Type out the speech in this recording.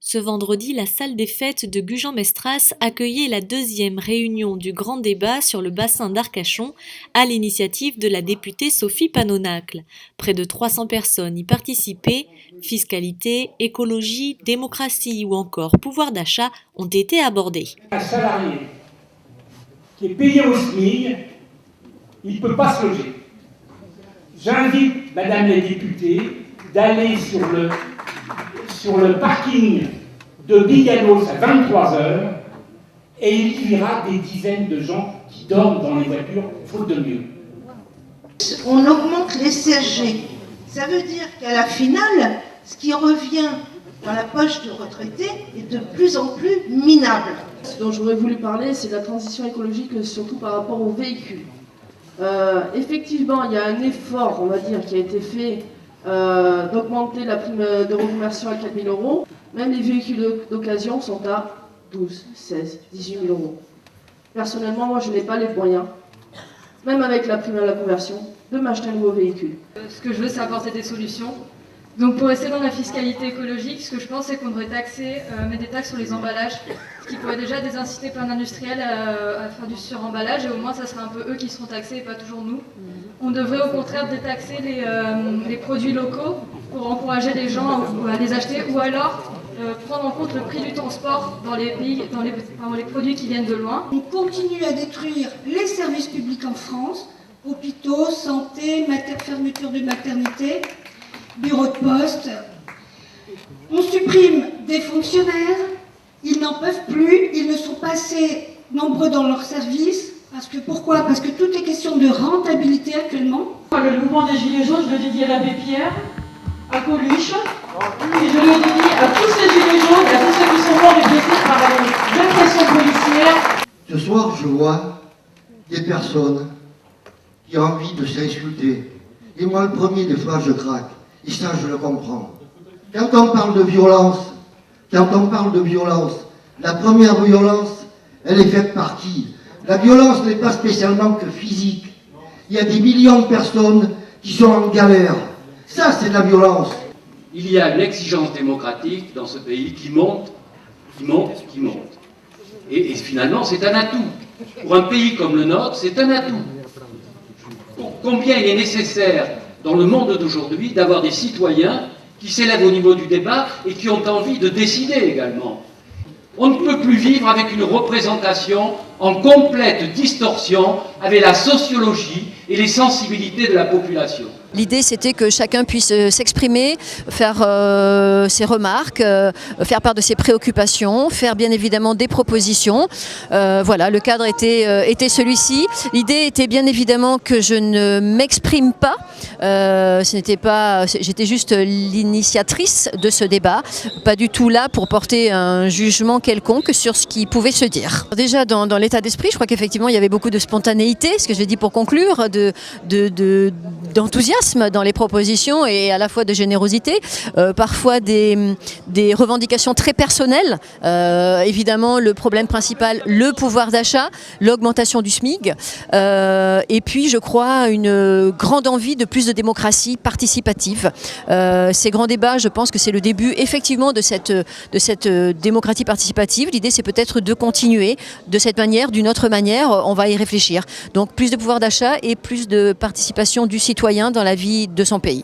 Ce vendredi, la salle des fêtes de Gujan-Mestras accueillait la deuxième réunion du grand débat sur le bassin d'Arcachon à l'initiative de la députée Sophie Panonacle. Près de 300 personnes y participaient. Fiscalité, écologie, démocratie ou encore pouvoir d'achat ont été abordés. Un salarié qui est payé au SMIC, il ne peut pas se loger. J'invite, Madame la députée, d'aller sur le parking de Biganos à 23h et il y aura des dizaines de gens qui dorment dans les voitures, faute de mieux. On augmente les CSG. Ça veut dire qu'à la finale, ce qui revient dans la poche de retraités est de plus en plus minable. Ce dont j'aurais voulu parler, c'est de la transition écologique, surtout par rapport aux véhicules. Effectivement, il y a un effort, on va dire, qui a été fait d'augmenter la prime de reconversion à 4 000 €. Même les véhicules d'occasion sont à 12, 16, 18 000 €. Personnellement, moi, je n'ai pas les moyens, même avec la prime à la conversion, de m'acheter un nouveau véhicule. Ce que je veux, c'est apporter des solutions. Donc pour rester dans la fiscalité écologique, ce que je pense, c'est qu'on devrait mettre des taxes sur les emballages, ce qui pourrait déjà désinciter plein d'industriels à faire du suremballage, et au moins ça sera un peu eux qui seront taxés et pas toujours nous. On devrait au contraire détaxer les produits locaux pour encourager les gens à les acheter, ou alors prendre en compte le prix du transport dans les produits qui viennent de loin. On continue à détruire les services publics en France, hôpitaux, santé, fermeture de maternité, bureaux de poste. On supprime des fonctionnaires, ils n'en peuvent plus, ils ne sont pas assez nombreux dans leurs services. Pourquoi ? Parce que tout est question de rentabilité actuellement. Le mouvement des Gilets jaunes, je le dédie à l'abbé Pierre, à Coluche, et je le dédie à tous ces Gilets jaunes, à tous ceux qui sont morts et blessés par la répression policière. Ce soir, je vois des personnes qui ont envie de s'insulter. Et moi, le premier, des fois, je craque. Et ça, je le comprends. Quand on parle de violence, la première violence, elle est faite par qui ? La violence n'est pas spécialement que physique. Il y a des millions de personnes qui sont en galère. Ça, c'est de la violence. Il y a une exigence démocratique dans ce pays qui monte. Et finalement, c'est un atout. Pour un pays comme le nôtre, c'est un atout. Combien il est nécessaire dans le monde d'aujourd'hui d'avoir des citoyens qui s'élèvent au niveau du débat et qui ont envie de décider également. On ne peut plus vivre avec une représentation en complète distorsion avec la sociologie et les sensibilités de la population. L'idée, c'était que chacun puisse s'exprimer, faire ses remarques, faire part de ses préoccupations, faire bien évidemment des propositions. Voilà, le cadre était celui-ci. L'idée était bien évidemment que je ne m'exprime pas. J'étais juste l'initiatrice de ce débat, pas du tout là pour porter un jugement quelconque sur ce qui pouvait se dire. Déjà dans l'état d'esprit, je crois qu'effectivement il y avait beaucoup de spontanéité, ce que je dis pour conclure, d'enthousiasme dans les propositions et à la fois de générosité, parfois des revendications très personnelles, évidemment le problème principal, le pouvoir d'achat, l'augmentation du SMIC, et puis je crois une grande envie de plus de démocratie participative. Ces grands débats, je pense que c'est le début effectivement de cette démocratie participative. L'idée c'est peut-être de continuer de cette manière, d'une autre manière, on va y réfléchir. Donc plus de pouvoir d'achat et plus de participation du citoyen dans la vie de son pays.